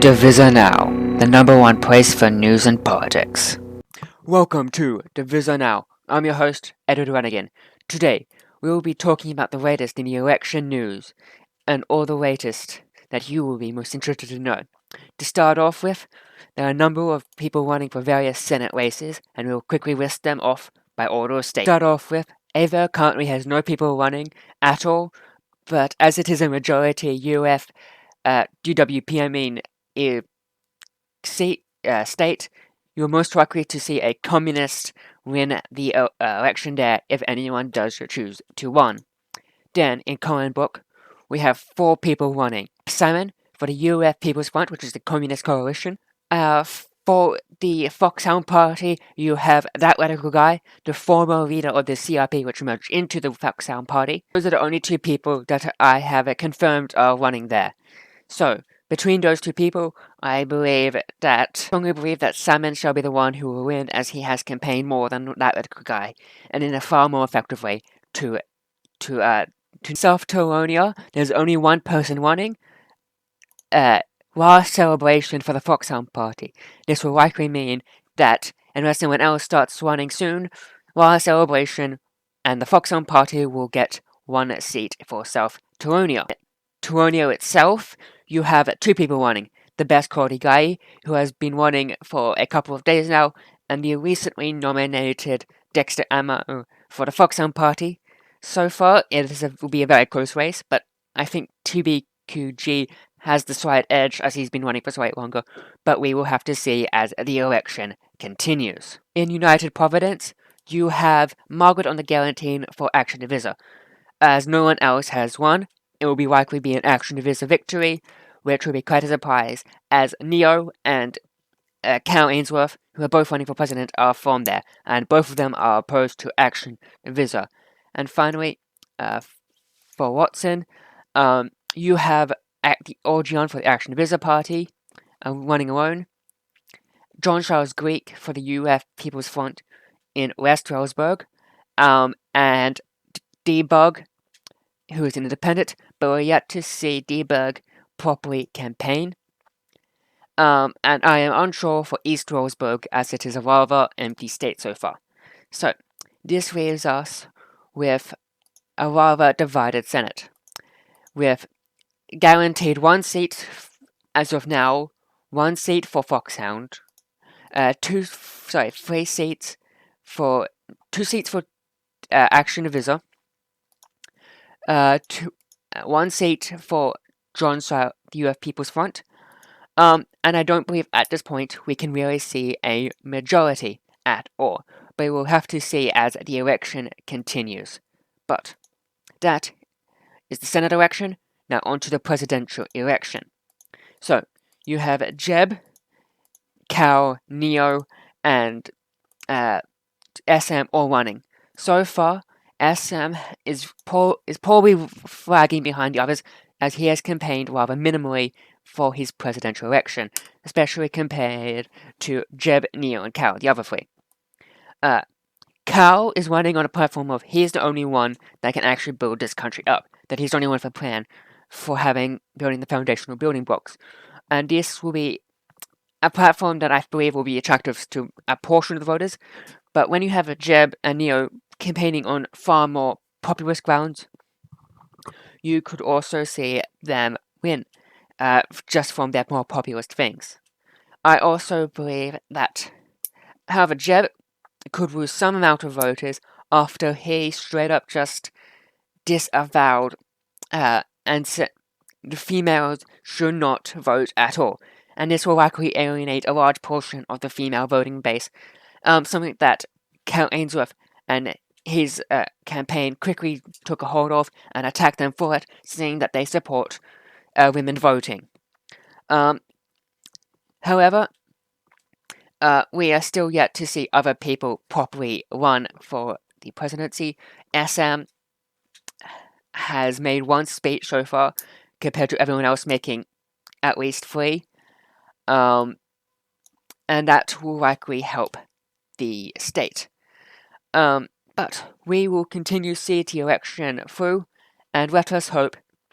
Divisa Now, the #1 place for news and politics. Welcome to Divisa Now. I'm your host, Edward Runnigan. Today, we will be talking about the latest in the election news and all the latest that you will be most interested to know. To start off with, there are a number of people running for various Senate races, and we'll quickly list them off by order of state. To start off with, Ava currently has no people running at all, but as it is a majority UF DWP, state, you're most likely to see a communist win the election there if anyone does choose to run. Then, in Book, we have 4 people running. Simon, for the UF People's Front, which is the Communist Coalition. For the Foxhound Party, you have that radical guy, the former leader of the CRP, which merged into the Foxhound Party. Those are the only 2 people that I have confirmed are running there. So, between those 2 people, I strongly believe that Simon shall be the one who will win, as he has campaigned more than that radical guy, and in a far more effective way to South Carolina. There's only one person running. Last celebration for the Foxhound Party. This will likely mean that, unless anyone else starts running soon, last celebration and the Foxhound Party will get 1 seat for South Carolina. Toronto itself, you have 2 people running. The best quality guy, who has been running for a couple of days now, and the recently nominated Dexter Ammo for the Foxhound Party. So far, will be a very close race, but I think TBQG has the slight edge as he's been running for slightly longer, but we will have to see as the election continues. In United Providence, you have Margaret on the guillotine for Action Divisa. As no one else has won, it will likely be an Action Divisa victory, which will be quite a surprise, as Neo and Cal Ainsworth, who are both running for president, are from there, and both of them are opposed to Action Divisa. And finally, for Watson, you have the Orgeon for the Action Divisa Party, running alone. John Charles Greek for the UF People's Front in West Wellsburg, and Debug, who is an independent, but we're yet to see Debug properly campaign. And I am unsure for East Wellsburg, as it is a rather empty state so far. So, this leaves us with a rather divided Senate, with guaranteed 1 seat as of now, 1 seat for Foxhound, 3 seats for 2 seats for Action Divisa, 1 seat for the UF People's Front, and I don't believe at this point we can really see a majority at all, but we'll have to see as the election continues. But that is the Senate election. Now on to the presidential election. So, you have Jeb, Cal, Neo, and SM all running. So far, SM is probably flagging behind the others, as he has campaigned rather minimally for his presidential election, especially compared to Jeb, Neo, and Cal, the other 3. Cal is running on a platform of he is the only one that can actually build this country up, that he's the only one with a plan for building the foundational building blocks. And this will be a platform that I believe will be attractive to a portion of the voters, but when you have a Jeb and Neo campaigning on far more populist grounds, you could also see them win, just from their more populist things. I also believe that, however, Jeb could lose some amount of voters after he straight up just disavowed and said the females should not vote at all, and this will likely alienate a large portion of the female voting base, something that Cal Ainsworth and his campaign quickly took a hold of and attacked them for it, saying that they support women voting. However, we are still yet to see other people properly run for the presidency. SM has made 1 speech so far, compared to everyone else making at least 3. And that will likely help the state. But we will continue to see the election through, and let us hope